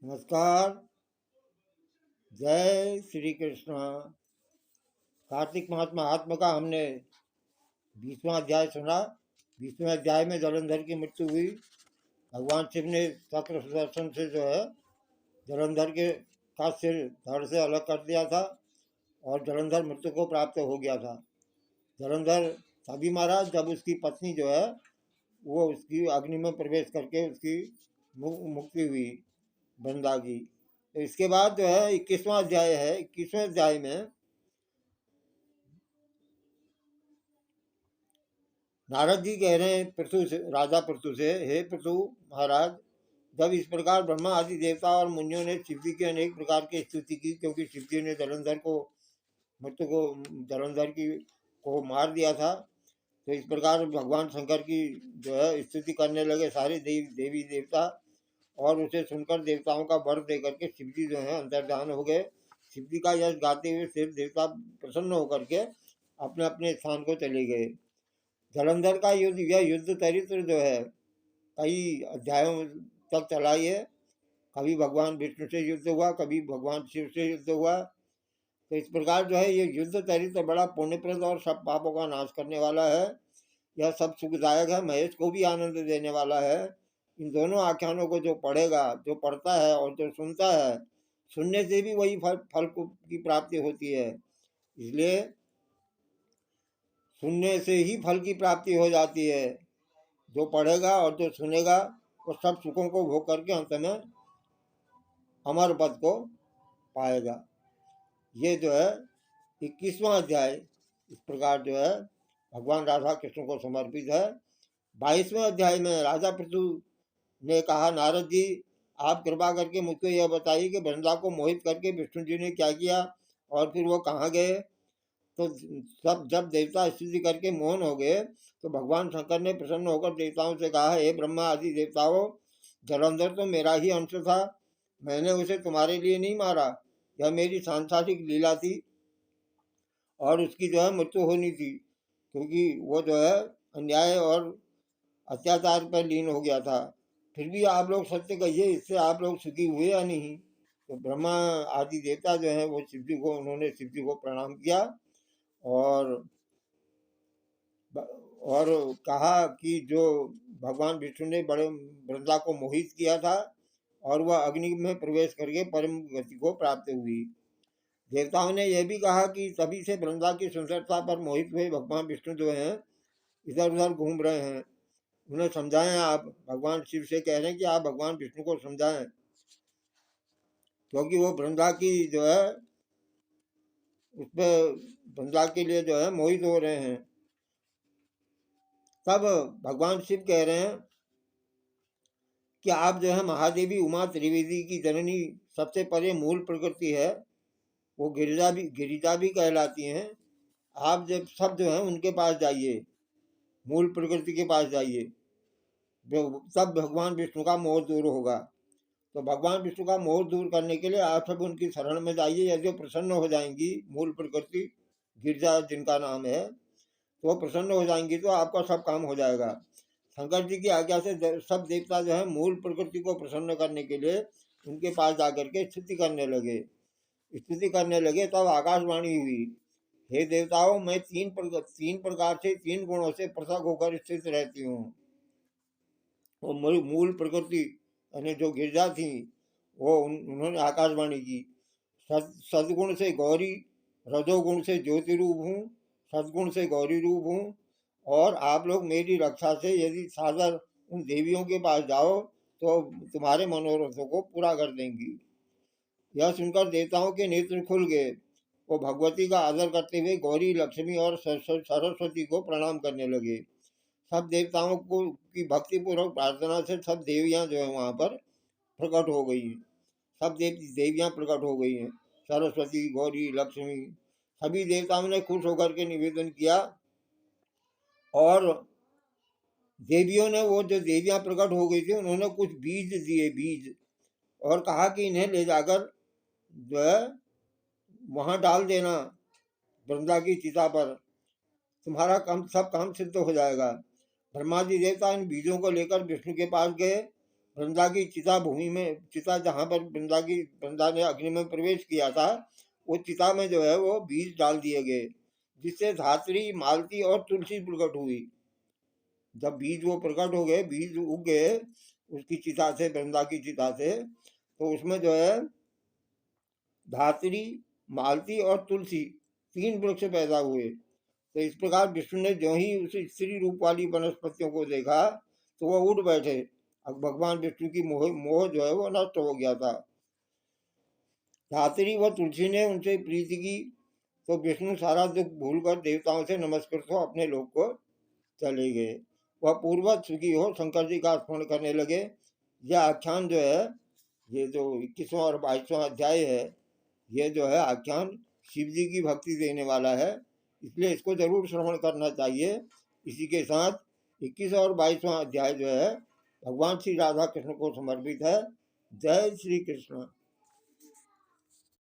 नमस्कार। जय श्री कृष्ण। कार्तिक मास महात्मा का हमने 20वां अध्याय सुना। 20वें अध्याय में जलंधर की मृत्यु हुई। भगवान शिव ने चक्र सुदर्शन से जो है जलंधर के का सिर धड़ से अलग कर दिया था और जलंधर मृत्यु को प्राप्त हो गया था। जलंधर तभी मारा जब उसकी पत्नी जो है वो उसकी अग्नि में प्रवेश करके उसकी मुक्ति हुई, वृंदा की। तो इसके बाद जो है 21वां अध्याय है। 21वें अध्याय में नारद जी कह रहे हैं पृथु से, राजा पृथु से, हे पृथु महाराज, जब इस प्रकार ब्रह्मा आदि देवता और मुनियों ने शिव जी की अनेक प्रकार की स्तुति की, क्योंकि शिव जी ने जलंधर को मृत्यु को जलंधर की को मार दिया था, तो इस प्रकार भगवान शंकर की जो है स्तुति करने लगे सारे देवी देवता। और उसे सुनकर देवताओं का वर दे करके शिव जी जो है अंतर्धान हो गए। शिव जी का यश गाते हुए सिर देवता प्रसन्न होकर के अपने अपने स्थान को चले गए। जलंधर का युद्ध, यह युद्ध चरित्र जो है कई अध्यायों तक चला ही है। कभी भगवान विष्णु से युद्ध हुआ, कभी भगवान शिव से युद्ध हुआ। तो इस प्रकार जो है ये युद्ध चरित्र बड़ा पुण्यप्रद और सब पापों का नाश करने वाला है। यह सब सुखदायक है, महेश को भी आनंद देने वाला है। इन दोनों आख्यानों को जो पढ़ेगा, जो पढ़ता है और जो सुनता है, सुनने से भी वही फल की प्राप्ति होती है। इसलिए सुनने से ही फल की प्राप्ति हो जाती है। जो पढ़ेगा और जो सुनेगा वो सब सुखों को भोग करके अंत में अमर पद को पाएगा। ये जो है 21वां अध्याय इस प्रकार जो है भगवान राधा कृष्ण को समर्पित है। 22वें अध्याय में राजा पृथु ने कहा, नारद जी, आप कृपा करके मुझको यह बताइए कि वृंदा को मोहित करके विष्णु जी ने क्या किया और फिर वो कहाँ गए। तो सब जब देवता स्तुति करके मौन हो गए तो भगवान शंकर ने प्रसन्न होकर देवताओं से कहा, हे ब्रह्मा आदि देवताओं, जलंधर तो मेरा ही अंश था, मैंने उसे तुम्हारे लिए नहीं मारा। यह मेरी सांसारिक लीला थी और उसकी जो है मृत्यु होनी थी, क्योंकि वो जो है अन्याय और अत्याचार पर लीन हो गया था। फिर भी आप लोग सत्य कहिए, इससे आप लोग सुखी हुए या नहीं। तो ब्रह्मा आदि देवता जो है वो उन्होंने शिव जी को प्रणाम किया और कहा कि जो भगवान विष्णु ने बड़े वृंदा को मोहित किया था और वह अग्नि में प्रवेश करके परम गति को प्राप्त हुई। देवताओं ने यह भी कहा कि तभी से वृंदा की सुंदरता पर मोहित हुए भगवान विष्णु जो हैं इधर उधर घूम रहे हैं। उन्हें समझाएं आप। भगवान शिव से कह रहे हैं कि आप भगवान विष्णु को समझाएं, क्योंकि वो वृंदा की जो है उस पर वृंदा के लिए जो है मोहित हो रहे हैं। तब भगवान शिव कह रहे हैं कि आप जो है महादेवी उमा त्रिवेदी की जननी सबसे परे मूल प्रकृति है, वो गिरिजा भी कहलाती हैं। आप जब सब जो है उनके पास जाइए, मूल प्रकृति के पास जाइए, तब भगवान विष्णु का मोह दूर होगा। तो भगवान विष्णु का मोह दूर करने के लिए आप सब उनकी शरण में जाइए। यदि प्रसन्न हो जाएंगी, मूल प्रकृति गिरजा जिनका नाम है, तो वो प्रसन्न हो जाएंगी तो आपका सब काम हो जाएगा। शंकर जी की आज्ञा से सब देवता जो है मूल प्रकृति को प्रसन्न करने के लिए उनके पास जाकर के स्तुति करने लगे। तब आकाशवाणी हुई, हे देवताओं, मैं तीन प्रकार से, तीन गुणों से पृथक होकर स्थित रहती हूँ। वो मूल प्रकृति यानी जो गिरजा थी वो उन्होंने आकाशवाणी की, सदगुण से गौरी, रजोगुण से ज्योति रूप हूँ, सदगुण से गौरी रूप हूँ, और आप लोग मेरी रक्षा से यदि सादर उन देवियों के पास जाओ तो तुम्हारे मनोरथों को पूरा कर देंगी। यह सुनकर देवताओं के नेत्र खुल गए। वो भगवती का आदर करते हुए गौरी, लक्ष्मी और सरस्वती को प्रणाम करने लगे। सब देवताओं को की भक्ति पूर्वक प्रार्थना से सब देवियां जो है वहां पर प्रकट हो गई हैं। सब देवियां प्रकट हो गई हैं, सरस्वती, गौरी, लक्ष्मी। सभी देवताओं ने खुश होकर के निवेदन किया और देवियों ने, वो जो देवियां प्रकट हो गई थी, उन्होंने कुछ बीज दिए, बीज, और कहा कि इन्हें ले जाकर जो है वहां डाल देना वृंदा की चिता पर, तुम्हारा सब काम सिद्ध हो जाएगा। ब्रह्मा जी देवता इन बीजों को लेकर विष्णु के पास गए। वृंदा की चिता भूमि में, चिता जहाँ पर वृंदा ने अग्नि में प्रवेश किया था, वो चिता में जो है वो बीज डाल दिए गए, जिससे धात्री, मालती और तुलसी प्रकट हुई। जब बीज वो प्रकट हो गए, बीज उग गए उसकी चिता से, वृंदा की चिता से, तो उसमें जो है धात्री, मालती और तुलसी 3 वृक्ष पैदा हुए। तो इस प्रकार विष्णु ने जो ही उस स्त्री रूप वाली वनस्पतियों को देखा तो वह उठ बैठे। अब भगवान विष्णु की मोह जो है वो नष्ट हो गया था। धात्री व तुलसी ने उनसे प्रीति की तो विष्णु सारा दुख भूलकर देवताओं से नमस्कृत हो अपने लोक को चले गए। वह पूर्वत सुखी हो शंकर जी का स्मरण करने लगे। यह आख्यान जो है, ये जो 21वां और 22वां अध्याय है, ये जो है आख्यान शिव जी की भक्ति देने वाला है, इसलिए इसको जरूर श्रवण करना चाहिए। इसी के साथ 21 और 22वां अध्याय जो है भगवान श्री राधा कृष्ण को समर्पित है। जय श्री कृष्ण।